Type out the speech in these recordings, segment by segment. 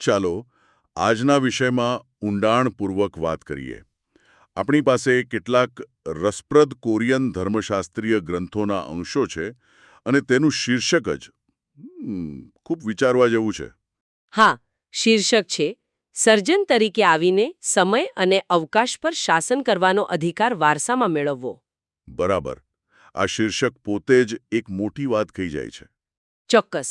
ચાલો આજના વિષયમાં ઊંડાણપૂર્વક વાત કરીએ. આપણી પાસે કેટલાક રસપ્રદ કોરિયન ધર્મશાસ્ત્રીય ગ્રંથોના અંશો છે અને તેનું શીર્ષક જ ખૂબ વિચારવા જેવું છે. હા, શીર્ષક છે સર્જન તરીકે આવીને સમય અને અવકાશ પર શાસન કરવાનો અધિકાર વારસામાં મેળવવો. બરાબર. આ શીર્ષક પોતે જ એક મોટી વાત કહી જાય છે. ચોક્કસ.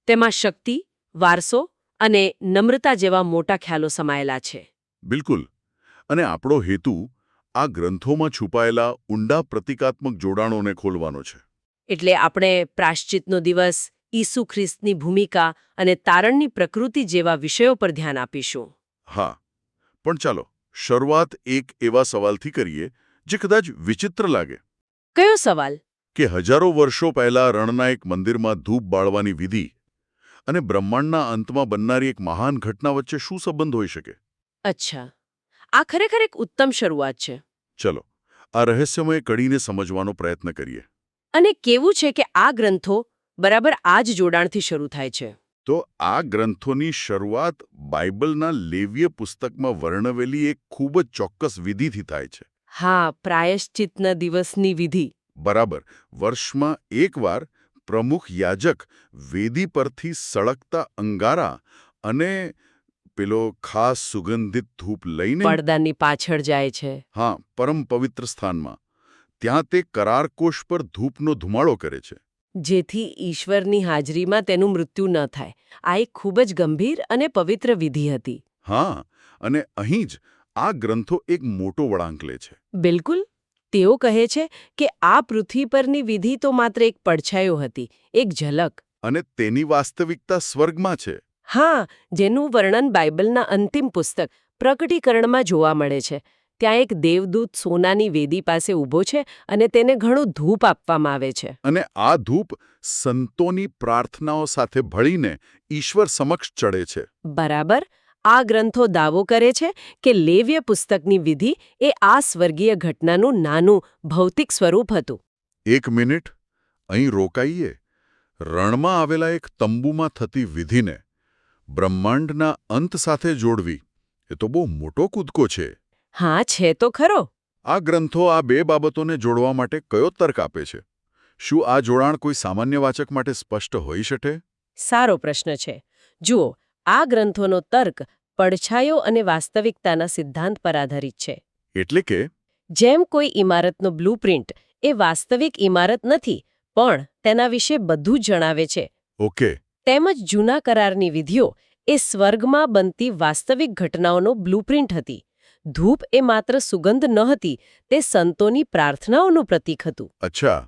તેમાં શક્તિ, વારસો અને નમ્રતા જેવા મોટા ખ્યાલો સમાયેલા છે. બિલકુલ. અને આપણો હેતુ આ ગ્રંથોમાં છુપાયેલા ઊંડા પ્રતિકાત્મક જોડાણોને ખોલવાનો છે. એટલે આપણે પ્રાયશ્ચિતનો દિવસ, ઈસુ ખ્રિસ્તની ભૂમિકા અને તારણની પ્રકૃતિ જેવા વિષયો પર ધ્યાન આપીશું. હા, પણ ચાલો શરૂઆત એક એવા સવાલથી કરીએ જે કદાચ વિચિત્ર લાગે. કયો સવાલ? કે હજારો વર્ષો પહેલા રણના એક મંદિરમાં ધૂપ બાળવાની વિધિ અને બ્રહ્માંડના અંતમાં બનનારી એક મહાન ઘટના વચ્ચે શું સંબંધ હોઈ શકે? અચ્છા, આ ખરેખર એક ઉત્તમ શરૂઆત છે. ચલો આ રહસ્યમય કડીને સમજવાનો પ્રયત્ન કરીએ. અને કેવું છે કે આ ગ્રંથો બરાબર આ જ જોડાણથી શરૂ થાય છે. તો આ ગ્રંથોની શરૂઆત બાઇબલના લેવીય પુસ્તકમાં વર્ણવેલી એક ખૂબ જ ચોક્કસ વિધિથી થાય છે. હા, પ્રાયશ્ચિતના દિવસની વિધિ. બરાબર. વર્ષમાં એકવાર પ્રમુખ યાજક વેદી પરથી સળગતા અંગારા અને પેલો ખાસ સુગંધિત ધૂપ લઈને પડદાની પાછળ જાય છે. હા, પરમ પવિત્ર સ્થાનમાં ત્યાં તે કરારકોશ પર ધૂપનો ધુમાડો કરે છે. જેથી ઈશ્વરની હાજરીમાં તેનું મૃત્યુ ન થાય. આ એક ખૂબ જ ગંભીર અને પવિત્ર વિધિ હતી. હા, અને અહીં જ આ ગ્રંથો એક મોટો વળાંક લે છે. બિલકુલ. તેઓ કહે છે કે આ પૃથ્વી પરની વિધિ તો માત્ર એક પડછાયો હતી, એક ઝલક. અને તેની વાસ્તવિકતા સ્વર્ગમાં છે. હા, જેનું વર્ણન બાઇબલના અંતિમ પુસ્તક પ્રકટીકરણમાં જોવા મળે છે. ત્યાં એક દેવદૂત સોનાની વેદી પાસે ઊભો છે અને તેને ઘણું ધૂપ આપવામાં આવે છે. અને આ ધૂપ સંતોની પ્રાર્થનાઓ સાથે ભળીને ઈશ્વર સમક્ષ ચડે છે. બરાબર. આ ગ્રંથો દાવો કરે છે કે લેવ્ય પુસ્તકની વિધિ એ આ સ્વર્ગીય ઘટનાનું નાનું ભૌતિક સ્વરૂપ હતું. એક મિનિટ અહીં રોકાઈએ. રણમાં આવેલા એક તંબુમાં થતી વિધિને બ્રહ્માંડના અંત સાથે જોડવી એ તો બહુ મોટો કૂદકો છે. હા, છે તો ખરો. આ ગ્રંથો આ બે બાબતોને જોડવા માટે કયો તર્ક આપે છે? શું આ જોડાણ કોઈ સામાન્ય વાચક માટે સ્પષ્ટ હોઈ શકે? સારો પ્રશ્ન છે. જુઓ, આ ગ્રંથોનો તર્ક પડછાયો અને વાસ્તવિકતાના સિદ્ધાંત પર આધારિત છે. એટલે કે જેમ કોઈ ઇમારતનો બ્લુપ્રિન્ટ એ વાસ્તવિક ઇમારત નથી, પણ તેના વિશે બધું જ જણાવે છે. ઓકે. તેમજ જૂના કરારની વિધિઓ એ સ્વર્ગમાં બનતી વાસ્તવિક ઘટનાઓનો બ્લુપ્રિન્ટ હતી. ધૂપ એ માત્ર સુગંધ ન હતી, તે સંતોની પ્રાર્થનાઓનું પ્રતીક હતું. અચ્છા.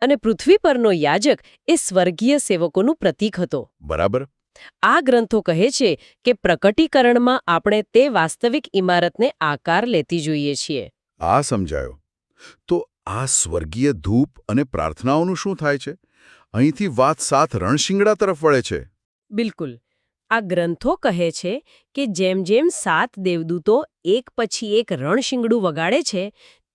અને પૃથ્વી પરનો યાજક એ સ્વર્ગીય સેવકોનું પ્રતીક હતો. બરાબર. આ ગ્રંથો કહે છે કે પ્રકટીકરણમાં આપણે તે વાસ્તવિક ઇમારતને આકાર લેતી જોઈએ છીએ. આ સમજાયો. તો આ સ્વર્ગીય ધૂપ અને પ્રાર્થનાઓનું શું થાય છે? અહીંથી વાત સાત રણશિંગડા તરફ વળે છે. બિલકુલ. આ ગ્રંથો કહે છે કે જેમ જેમ 7 દેવદૂતો એક પછી એક રણશિંગડું વગાડે છે,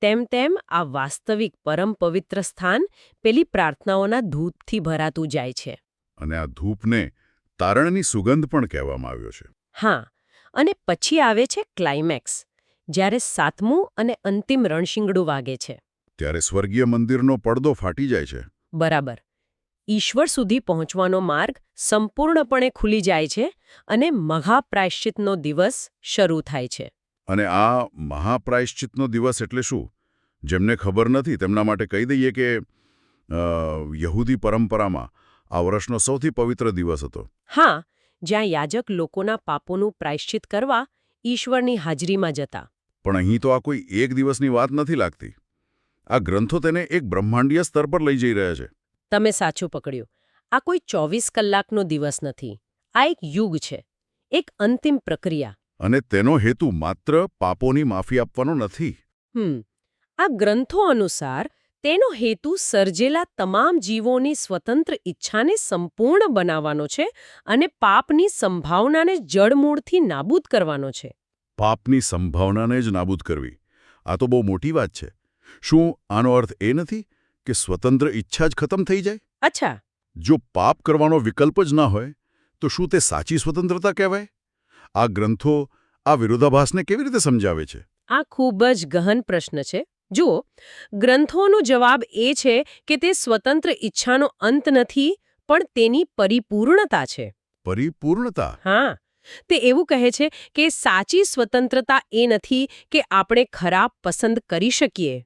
તેમ તેમ આ વાસ્તવિક પરમ પવિત્ર સ્થાન પેલી પ્રાર્થનાઓના ધૂપથી ભરાતું જાય છે. અને આ ધૂપને તારણની સુગંધ પણ કહેવામાં આવ્યો છે. હા, અને પછી આવે છે ક્લાઇમેક્સ, જ્યારે 7મું અને અંતિમ રણશિંગડું વાગે છે. ત્યારે સ્વર્ગીય મંદિરનો પડદો ફાટી જાય છે. બરાબર. ઈશ્વર સુધી પહોંચવાનો માર્ગ સંપૂર્ણપણે ખુલી જાય છે અને મહાપ્રાયશ્ચિતનો દિવસ શરૂ થાય છે. અને આ મહાપ્રાયશ્ચિતનો દિવસ એટલે શું? જેમને ખબર નથી તેમના માટે કહી દઈએ કે યહૂદી પરંપરામાં આ વર્ષનો સૌથી પવિત્ર દિવસ હતો. હા, જ્યાં યાજક લોકોના પાપોનું પ્રાયશ્ચિત કરવા ઈશ્વરની હાજરીમાં જતા. પણ અહીં તો આ કોઈ એક દિવસની વાત નથી લાગતી. આ ગ્રંથો તેને એક બ્રહ્માંડીય સ્તર પર લઈ જઈ રહ્યા છે. તમે સાચું પકડ્યું. આ કોઈ 24 કલાકનો દિવસ નથી. આ એક યુગ છે, એક અંતિમ પ્રક્રિયા. અને તેનો હેતુ માત્ર પાપોની માફી આપવાનો નથી. આ ગ્રંથો અનુસાર તેનો હેતુ સર્જેલા તમામ જીવોની સ્વતંત્ર ઈચ્છાને સંપૂર્ણ બનાવવાનો છે અને પાપની સંભાવનાને જડમૂળથી નાબૂદ કરવાનો છે. પાપની સંભાવનાને જ નાબૂદ કરવી, આ તો બહુ મોટી વાત છે. શું આનો અર્થ એ નથી કે સ્વતંત્ર ઈચ્છા જ ખતમ થઈ જાય? અચ્છા. જો પાપ કરવાનો વિકલ્પ જ ના હોય તો શું તે સાચી સ્વતંત્રતા કહેવાય? આ ગ્રંથો આ વિરોધાભાસને કેવી રીતે સમજાવે છે? આ ખૂબ જ ગહન પ્રશ્ન છે. જુઓ, ગ્રંથોનો જવાબ એ છે કે તે સ્વતંત્ર ઈચ્છાનો અંત નથી, પણ તેની પરિપૂર્ણતા છે. પરિપૂર્ણતા? હા, તે એવું કહે છે કે સાચી સ્વતંત્રતા એ નથી કે આપણે ખરાબ પસંદ કરી શકીએ,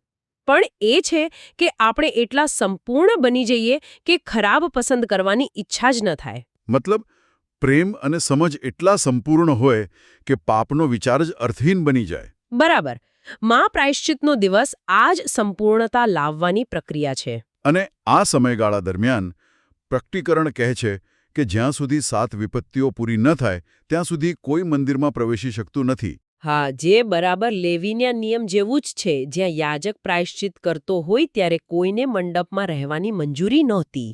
પણ એ છે કે આપણે એટલા સંપૂર્ણ બની જઈએ કે ખરાબ પસંદ કરવાની ઈચ્છા જ ન થાય. મતલબ પ્રેમ અને સમજ એટલા સંપૂર્ણ હોય કે પાપનો વિચાર જ અર્થહીન બની જાય. બરાબર. પ્રાયશ્ચિતનો દિવસ આ જ સંપૂર્ણતા લાવવાની પ્રક્રિયા છે. અને આ સમયગાળા દરમિયાન પ્રકટીકરણ કહે છે કે જ્યાં સુધી 7 વિપત્તિઓ પૂરી ન થાય ત્યાં સુધી કોઈ મંદિરમાં પ્રવેશી શકતું નથી. હા, જે બરાબર લેવીના નિયમ જેવું જ છે, જ્યાં યાજક પ્રાયશ્ચિત કરતો હોય ત્યારે કોઈને મંડપમાં રહેવાની મંજૂરી નહોતી.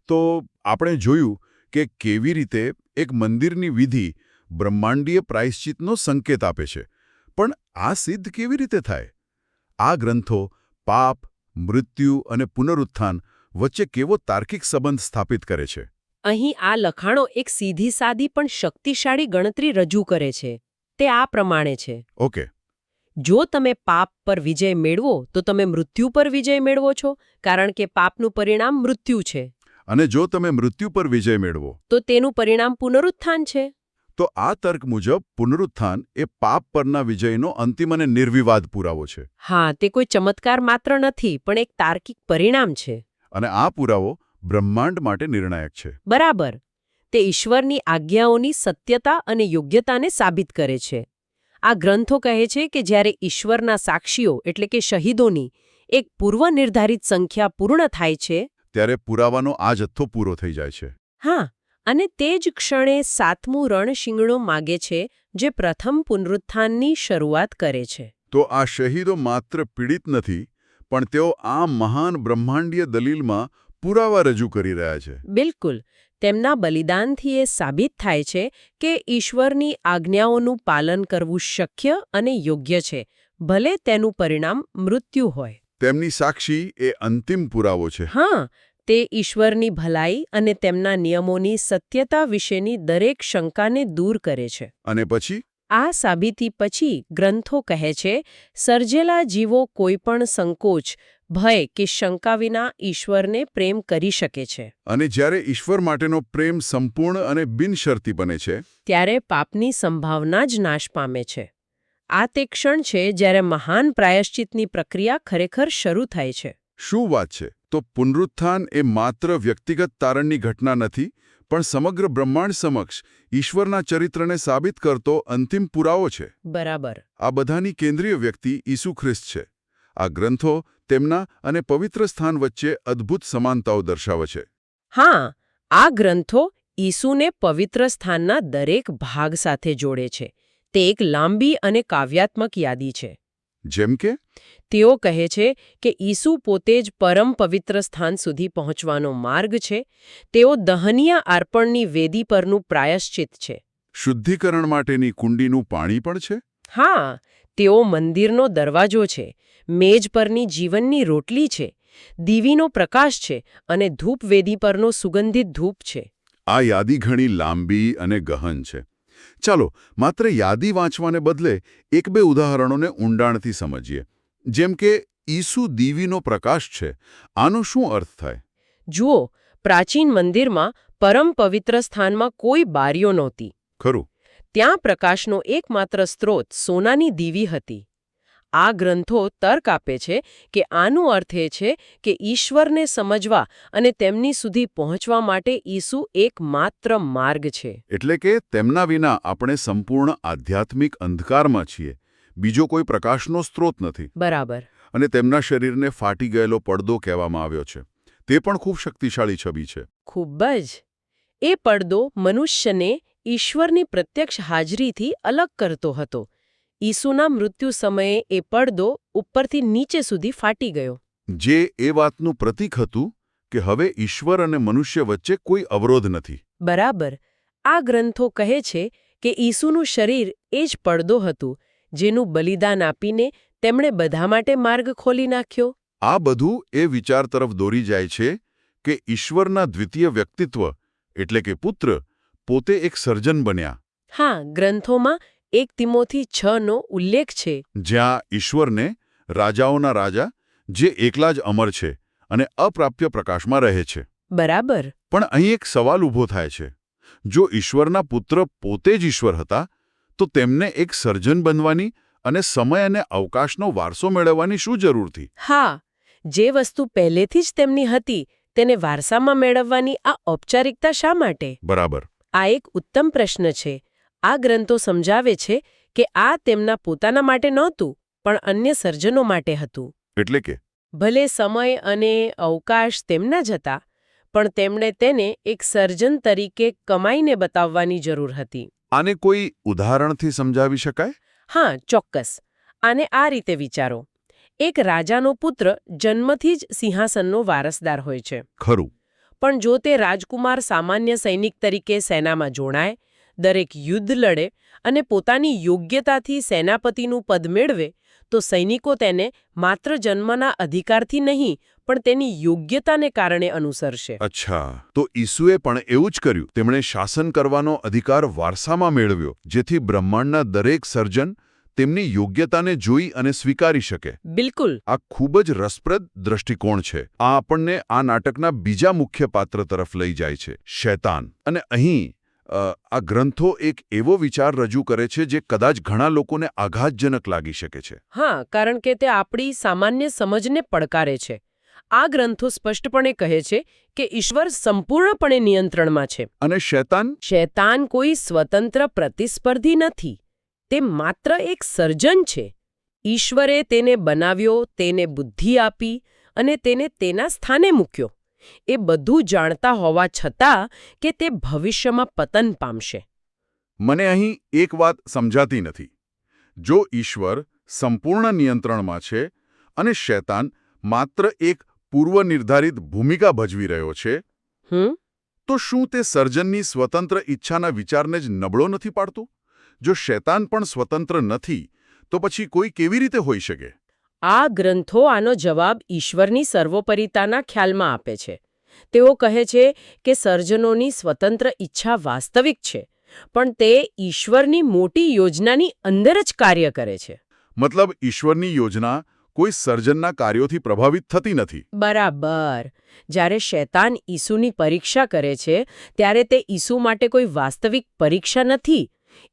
તો આપણે જોયું કે કેવી રીતે એક મંદિરની વિધિ બ્રહ્માંડીય પ્રાયશ્ચિતનો સંકેત આપે છે. પણ આ સિદ્ધ કેવી રીતે થાય? આ ગ્રંથો પાપ, મૃત્યુ અને પુનરુત્થાન વચ્ચે કેવો તાર્કિક સંબંધ સ્થાપિત કરે છે? અહીં આ લખાણો એક સીધી સાદી પણ શક્તિશાળી ગણતરી રજૂ કરે છે. તે આ પ્રમાણે છે. ઓકે. જો તમે પાપ પર વિજય મેળવો તો તમે મૃત્યુ પર વિજય મેળવો છો, કારણ કે પાપનું પરિણામ મૃત્યુ છે. અને જો તમે મૃત્યુ પર વિજય મેળવો તો તેનું પરિણામ પુનરુત્થાન છે. તો આ તર્ક મુજબ પુનરુત્થાન એ પાપ પરના વિજયનો અંતિમ અને નિર્વિવાદ પુરાવો છે. હા, તે કોઈ ચમત્કાર માત્ર નથી, પણ એક તાર્કિક પરિણામ છે. અને આ પુરાવો બ્રહ્માંડ માટે નિર્ણાયક છે. બરાબર. તે ઈશ્વરની આજ્ઞાઓની સત્યતા અને યોગ્યતાને સાબિત કરે છે. આ ગ્રંથો કહે છે કે જ્યારે ઈશ્વરના સાક્ષીઓ એટલે કે શહીદોની એક પૂર્વનિર્ધારિત સંખ્યા પૂર્ણ થાય છે, ત્યારે પુરાવાનો આ જથ્થો પૂરો થઈ જાય છે. હા, અને તે જ ક્ષણે 7મું રણશીંગણું માગે છે, જે પ્રથમ પુનરુત્થાનની શરૂઆત કરે છે. તો આ શહીદો માત્ર પીડિત નથી, પણ તેઓ આ મહાન બ્રહ્માંડીય દલીલમાં પુરાવા રજૂ કરી રહ્યા છે. બિલકુલ. તેમના બલિદાનથી એ સાબિત થાય છે કે ઈશ્વરની આજ્ઞાઓનું પાલન કરવું શક્ય અને યોગ્ય છે, ભલે તેનું પરિણામ મૃત્યુ હોય. તેમની સાક્ષી એ અંતિમ પુરાવો છે. હા, તે ઈશ્વરની ભલાઈ અને તેમના નિયમોની સત્યતા વિશેની દરેક શંકાને દૂર કરે છે. અને પછી આ સાબિતી પછી ગ્રંથો કહે છે, સર્જેલા જીવો કોઈપણ સંકોચ, ભય કે શંકા વિના ઈશ્વરને પ્રેમ કરી શકે છે. અને જ્યારે ઈશ્વર માટેનો પ્રેમ સંપૂર્ણ અને બિનશરતી બને છે, ત્યારે પાપની સંભાવના જ નાશ પામે છે. આ તે ક્ષણ છે જ્યારે મહાન પ્રાયશ્ચિતની પ્રક્રિયા ખરેખર શરૂ થાય છે. શું વાત છે! તો પુનરુત્થાન એ માત્ર વ્યક્તિગત તારણની ઘટના નથી, પણ સમગ્ર બ્રહ્માંડ સમક્ષ ઈશ્વરના ચરિત્રને સાબિત કરતો અંતિમ પુરાવો છે. બરાબર. આ બધાની કેન્દ્રીય વ્યક્તિ ઈસુ ખ્રિસ્ત છે. આ ગ્રંથો તેમના અને પવિત્ર સ્થાન વચ્ચે અદ્ભુત સમાનતાઓ દર્શાવે છે. હા, આ ગ્રંથો ઈસુને પવિત્ર સ્થાનના દરેક ભાગ સાથે જોડે છે. તે એક લાંબી અને કાવ્યાત્મક યાદી છે. જેમ કે તેઓ કહે છે કે ઈસુ પોતે જ પરમ પવિત્ર સ્થાન સુધી પહોંચવાનો માર્ગ છે. તેઓ દહનીય અર્પણની વેદી પરનું પ્રાયશ્ચિત છે. શુદ્ધિકરણ માટેની કુંડીનું પાણી પણ છે. હા, તેઓ મંદિરનો દરવાજો છે, મેજ પરની જીવનની રોટલી છે, દીવીનો પ્રકાશ છે અને ધૂપ વેદી પરનો સુગંધિત ધૂપ છે. આ યાદી ઘણી લાંબી અને ગહન છે. ચાલો માત્ર યાદી વાંચવાને બદલે એક બે ઉદાહરણોને ઊંડાણથી સમજીએ. જેમ કે ઈસુ દીવીનો પ્રકાશ છે, આનો શું અર્થ થાય? જુઓ, પ્રાચીન મંદિરમાં પરમ પવિત્ર સ્થાનમાં કોઈ બારીઓ નહોતી. ખરું. ત્યાં પ્રકાશનો એકમાત્ર સ્ત્રોત સોનાની દીવી હતી. આ ગ્રંથો તર્ક આપે છે કે આનો અર્થ એ છે કે ઈશ્વરને સમજવા અને તેમની સુધી પહોંચવા માટે ઈસુ એકમાત્ર માર્ગ છે. એટલે કે તેમના વિના આપણે સંપૂર્ણ આધ્યાત્મિક અંધકારમાં છીએ. બીજો કોઈ પ્રકાશનો સ્ત્રોત નથી. બરાબર. અને તેમના શરીરને ફાટી ગયેલો પડદો કહેવામાં આવ્યો છે. તે પણ ખૂબ શક્તિશાળી છબી છે. ખૂબ જ. એ પડદો મનુષ્યને ઈશ્વરની પ્રત્યક્ષ હાજરીથી અલગ કરતો હતો. ઈસુના મૃત્યુ સમયે એ પડદો ઉપરથી નીચે સુધી ફાટી ગયો. જે એ વાતનું પ્રતીક હતું કે હવે ઈશ્વર અને મનુષ્ય વચ્ચે કોઈ અવરોધ નથી. બરાબર. આ ગ્રંથો કહે છે કે ઈસુનું શરીર એ જ પડદો હતું, જેનું બલિદાન આપીને તેમણે બધા માટે માર્ગ ખોલી નાખ્યો. આ બધું એ વિચાર તરફ દોરી જાય છે કે ઈશ્વરના દ્વિતીય વ્યક્તિત્વ એટલે કે પુત્ર પોતે એક સર્જન બન્યા. હા, ગ્રંથોમાં 1 તિમોથી 6નો ઉલ્લેખ છે. જ્યાં ઈશ્વરને રાજાઓના રાજા જે એકલા જ અમર છે અને અપ્રાપ્ય પ્રકાશમાં રહે છે. બરાબર. પણ અહીં એક સવાલ ઊભો થાય છે. જો ઈશ્વરના પુત્ર પોતે જ ઈશ્વર હતા તો તેમને એક સર્જન બનવાની અને સમય અને અવકાશનો વારસો મેળવવાની શું જરૂર હતી? હા, જે વસ્તુ પહેલેથી જ તેમની હતી તેને વારસામાં મેળવવાની આ ઔપચારિકતા શા માટે? બરાબર. આ એક ઉત્તમ પ્રશ્ન છે. આ ગ્રંથો સમજાવે છે કે આ તેમના પોતાના માટે નહોતું, પણ અન્ય સર્જનો માટે હતું. એટલે કે ભલે સમય અને અવકાશ તેમના જ હતા, પણ તેમણે તેને એક સર્જન તરીકે કમાઈને બતાવવાની જરૂર હતી. આને કોઈ ઉદાહરણથી સમજાવી શકાય? હા, ચોક્કસ. આને આ રીતે વિચારો. એક રાજાનો પુત્ર જન્મથી જ સિંહાસનનો વારસદાર હોય છે. ખરું. પણ જો તે રાજકુમાર સામાન્ય સૈનિક તરીકે સેનામાં જોડાય, દરેક યુદ્ધ લડે અને પોતાની યોગ્યતાથી સેનાપતિનું પદ મેળવે, તો સૈનિકો તેને માત્ર જન્મના અધિકારથી નહીં, પણ તેની યોગ્યતાને કારણે અનુસરશે. અચ્છા, તો ઈસુએ પણ એવું જ કર્યું. તેમણે શાસન કરવાનો અધિકાર વારસામાં મેળવ્યો, જેથી બ્રહ્માંડના દરેક સર્જન તેમની યોગ્યતાને જોઈ અને સ્વીકારી શકે. બિલકુલ. આ ખૂબ જ રસપ્રદ દ્રષ્ટિકોણ છે. આ આપણને આ નાટકના બીજા મુખ્ય પાત્ર તરફ લઈ જાય છે, શૈતાન. અને અહીં આ ગ્રંથો એક એવો વિચાર રજૂ કરે છે જે કદાચ ઘણા લોકોને આઘાતજનક લાગી શકે છે. હા, કારણ કે તે આપણી સામાન્ય સમજને પડકારે છે. આ ગ્રંથો સ્પષ્ટપણે કહે છે કે ઈશ્વર સંપૂર્ણપણે નિયંત્રણમાં છે. અને શૈતાન? શૈતાન કોઈ સ્વતંત્ર પ્રતિસ્પર્ધી નથી. તે માત્ર એક સર્જન છે. ઈશ્વરે તેને બનાવ્યો, તેને બુદ્ધિ આપી અને તેને તેના સ્થાને મૂક્યો. એ બધું જાણતા હોવા છતાં કે તે ભવિષ્યમાં પતન પામશે. મને અહીં એક વાત સમજાતી નથી. જો ઈશ્વર સંપૂર્ણ નિયંત્રણમાં છે અને શૈતાન માત્ર એક પૂર્વનિર્ધારિત ભૂમિકા ભજવી રહ્યો છે, તો શું તે સર્જનની સ્વતંત્ર ઈચ્છાના વિચારને જ નબળો નથી પાડતું? જો શૈતાન પણ સ્વતંત્ર નથી, તો પછી કોઈ કેવી રીતે હોઈ શકે? આ ગ્રંથો આનો જવાબ ઈશ્વરની સર્વોપરિતાના ખ્યાલમાં આપે છે. તેઓ કહે છે કે સર્જનોની સ્વતંત્ર ઈચ્છા વાસ્તવિક છે, પણ તે ઈશ્વરની મોટી યોજનાની અંદર જ કાર્ય કરે છે. મતલબ ઈશ્વરની યોજના કોઈ સર્જનના કાર્યોથી પ્રભાવિત થતી નથી. બરાબર. જ્યારે શૈતાન ઈસુની પરીક્ષા કરે છે, ત્યારે તે ઈસુ માટે કોઈ વાસ્તવિક પરીક્ષા નથી.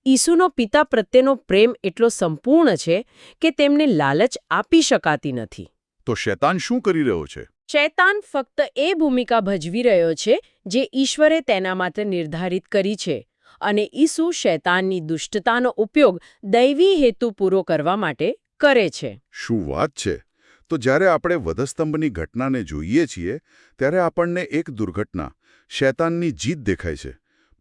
ઈસુનો પિતા પ્રત્યેનો પ્રેમ એટલો સંપૂર્ણ છે કે તેમને લાલચ આપી શકાતી નથી. તો શૈતાન શું કરી રહ્યો છે? શૈતાન ફક્ત એ ભૂમિકા ભજવી રહ્યો છે જે ઈશ્વરે તેના માટે નિર્ધારિત કરી છે, અને ઈસુ શૈતાનની દુષ્ટતાનો ઉપયોગ દૈવી હેતુ પૂરો કરવા માટે કરે છે. શું વાત છે! તો જ્યારે આપણે વધસ્તંભની ઘટનાને જોઈએ છીએ, ત્યારે આપણને એક દુર્ઘટના, શૈતાનની જીત દેખાય છે.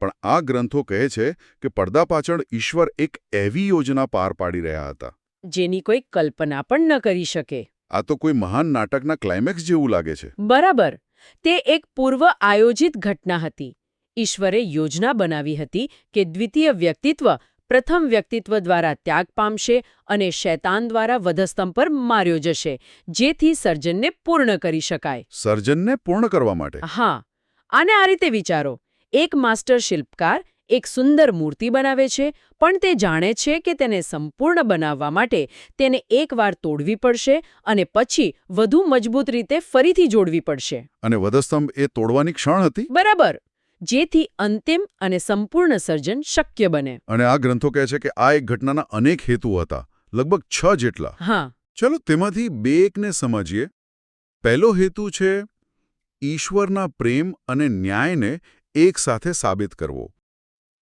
પણ આ ગ્રંથો કહે છે કે પડદા પાછળ ઈશ્વર એક એવી યોજના પાર પાડી રહ્યા હતા જેની કોઈ કલ્પના પણ ન કરી શકે. આ તો કોઈ મહાન નાટકના ક્લાઇમેક્સ જેવું લાગે છે. બરાબર. તે એક પૂર્વ આયોજિત ઘટના હતી. ઈશ્વરે યોજના બનાવી હતી કે દ્વિતીય વ્યક્તિત્વ પ્રથમ વ્યક્તિત્વ દ્વારા ત્યાગ પામશે અને શૈતાન દ્વારા વધસ્તંભ પર માર્યો જશે, જેથી સર્જનને પૂર્ણ કરી શકાય. સર્જનને પૂર્ણ કરવા માટે? હા. આને આ રીતે વિચારો. એક માસ્ટર શિલ્પકાર એક સુંદર મૂર્તિ બનાવે છે, પણ તે જાણે છે કે તેને સંપૂર્ણ બનાવવા માટે તેને એકવાર તોડવી પડશે અને પછી વધુ મજબૂત રીતે ફરીથી જોડવી પડશે. અને વધસ્તંભ એ તોડવાની ક્ષણ હતી? બરાબર. જેથી અંતિમ અને સંપૂર્ણ સર્જન શક્ય બને. અને આ ગ્રંથો કહે છે કે આ એક ઘટનાના અનેક હેતુ હતા, લગભગ 6 જેટલા. હા. ચલો તેમાંથી 2 એકને સમજીએ. પહેલો હેતુ છે ઈશ્વરના પ્રેમ અને ન્યાયને એક સાથે સાબિત કરવો.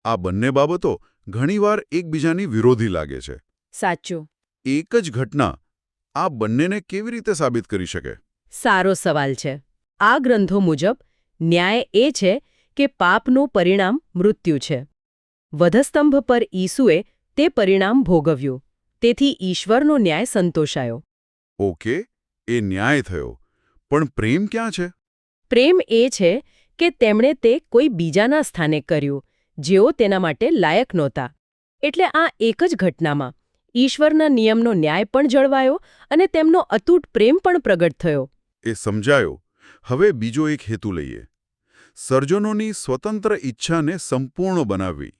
આ બંને બાબતો ઘણીવાર એકબીજાની વિરોધી લાગે છે. સાચું. એક જ ઘટના આ બંનેને કેવી રીતે સાબિત કરી શકે? સારો સવાલ છે. આ ગ્રંથો મુજબ ન્યાય એ છે કે પાપનું પરિણામ મૃત્યુ છે. વધસ્તંભ પર ઈસુએ તે પરિણામ ભોગવ્યું. તેથી ઈશ્વરનો ન્યાય સંતોષાયો. ઓકે, એ ન્યાય થયો. પણ પ્રેમ ક્યાં છે? પ્રેમ એ છે કે તેમણે તે કોઈ બીજાના સ્થાને કર્યું, જેઓ તેના માટે લાયક નહોતા. એટલે આ એક જ ઘટનામાં ઈશ્વરના નિયમનો ન્યાય પણ જળવાયો અને તેમનો અતૂટ પ્રેમ પણ પ્રગટ થયો. એ સમજાયો. હવે બીજો એક હેતુ લઈએ. સર્જનોની સ્વતંત્ર ઈચ્છાને સંપૂર્ણ બનાવવી.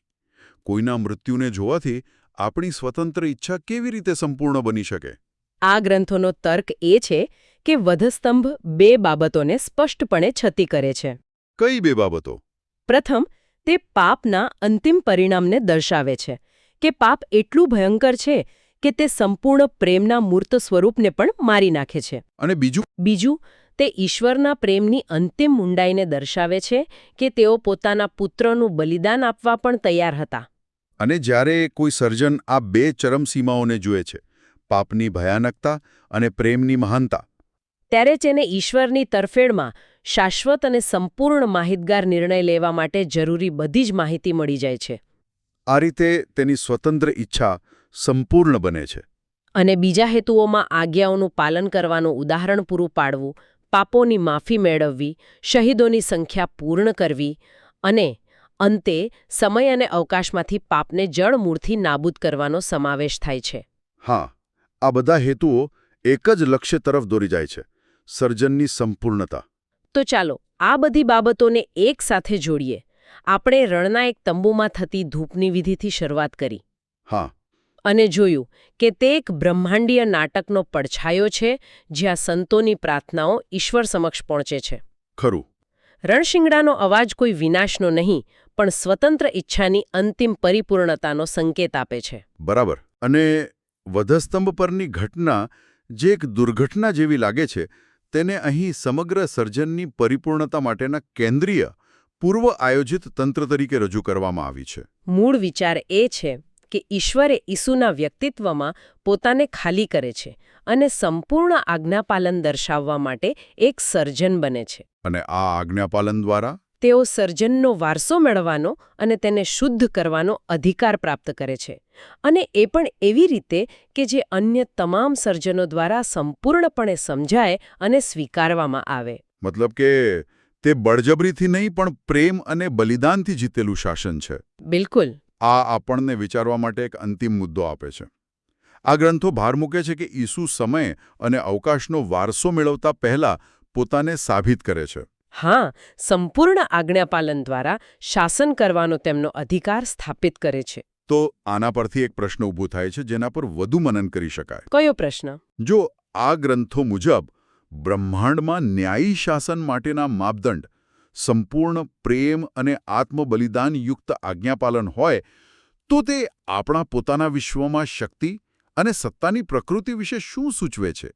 કોઈના મૃત્યુને જોવાથી આપણી સ્વતંત્ર ઈચ્છા કેવી રીતે સંપૂર્ણ બની શકે? આ ગ્રંથોનો તર્ક એ છે કે વધસ્તંભ બે બાબતોને સ્પષ્ટપણે છતી કરે છે. કઈ બે બાબતો? પ્રથમ, તે પાપના અંતિમ પરિણામને દર્શાવે છે કે પાપ એટલું ભયંકર છે કે તે સંપૂર્ણ પ્રેમના મૂર્ત સ્વરૂપને પણ મારી નાખે છે. અને બીજું? બીજું, તે ઈશ્વરના પ્રેમની અંતિમ ઊંડાઈને દર્શાવે છે કે તેઓ પોતાના પુત્રનું બલિદાન આપવા પણ તૈયાર હતા. અને જ્યારે કોઈ સર્જન આ બે ચરમસીમાઓને જુએ છે, પાપની ભયાનકતા અને પ્રેમની મહાનતા, ત્યારે તેને ઈશ્વરની તરફેણમાં શાશ્વત અને સંપૂર્ણ માહિતગાર નિર્ણય લેવા માટે જરૂરી બધી જ માહિતી મળી જાય છે. આ રીતે તેની સ્વતંત્ર ઈચ્છા સંપૂર્ણ બને છે. અને બીજા હેતુઓમાં આજ્ઞાઓનું પાલન કરવાનું ઉદાહરણ પૂરું પાડવું, પાપોની માફી મેળવવી, શહીદોની સંખ્યા પૂર્ણ કરવી અને અંતે સમય અને અવકાશમાંથી પાપને જળમૂળથી નાબૂદ કરવાનો સમાવેશ થાય છે. હા, આ બધા હેતુઓ એક જ લક્ષ્ય તરફ દોરી જાય છે, સર્જનની સંપૂર્ણતા. તો ચાલો આ બધી બાબતોને એક સાથે જોડીએ. આપણે રણના એક તંબુમાં થતી ધૂપની વિધિથી શરૂઆત કરી. હા. અને જોયું કે તે એક બ્રહ્માંડીય નાટકનો પડછાયો છે જ્યાં સંતોની પ્રાર્થનાઓ ઈશ્વર સમક્ષ પહોંચે છે. ખરું. રણશિંગડાનો અવાજ કોઈ વિનાશનો નહીં, પણ સ્વતંત્ર ઈચ્છાની અંતિમ પરિપૂર્ણતાનો સંકેત આપે છે. બરાબર. અને વધસ્તંભ પરની ઘટના જે એક દુર્ઘટના જેવી લાગે છે, તેને અહીં સમગ્ર સર્જનની પરિપૂર્ણતા માટેના કેન્દ્રીય પૂર્વ આયોજિત તંત્ર તરીકે રજૂ કરવામાં આવી છે. મૂળ વિચાર એ છે કે ઈશ્વરે ઈસુના વ્યક્તિત્વમાં પોતાને ખાલી કરે છે અને સંપૂર્ણ આજ્ઞાપાલન દર્શાવવા માટે એક સર્જન બને છે. અને આ આજ્ઞાપાલન દ્વારા તેઓ સર્જનનો વારસો મેળવવાનો અને તેને શુદ્ધ કરવાનો અધિકાર પ્રાપ્ત કરે છે. અને એ પણ એવી રીતે કે જે અન્ય તમામ સર્જનો દ્વારા સંપૂર્ણપણે સમજાય અને સ્વીકારવામાં આવે. મતલબ કે તે બળજબરીથી નહીં પણ પ્રેમ અને બલિદાનથી જીતેલું શાસન છે. બિલકુલ. આ આપણને વિચારવા માટે એક અંતિમ મુદ્દો આપે છે. આ ગ્રંથો ભાર મૂકે છે કે ઈસુ સમય અને અવકાશનો વારસો મેળવતા પહેલા પોતાને સાબિત કરે છે. હા, સંપૂર્ણ આજ્ઞાપાલન દ્વારા શાસન કરવાનો તેમનો અધિકાર સ્થાપિત કરે છે. તો આના પરથી એક પ્રશ્ન ઊભો થાય છે જેના પર વધુ મનન કરી શકાય. કયો પ્રશ્ન? જો આ ગ્રંથો મુજબ બ્રહ્માંડમાં ન્યાયી શાસન માટેના માપદંડ સંપૂર્ણ પ્રેમ અને આત્મબલિદાન યુક્ત આજ્ઞાપાલન હોય, તો તે આપણા પોતાના વિશ્વમાં શક્તિ અને સત્તાની પ્રકૃતિ વિશે શું સૂચવે છે?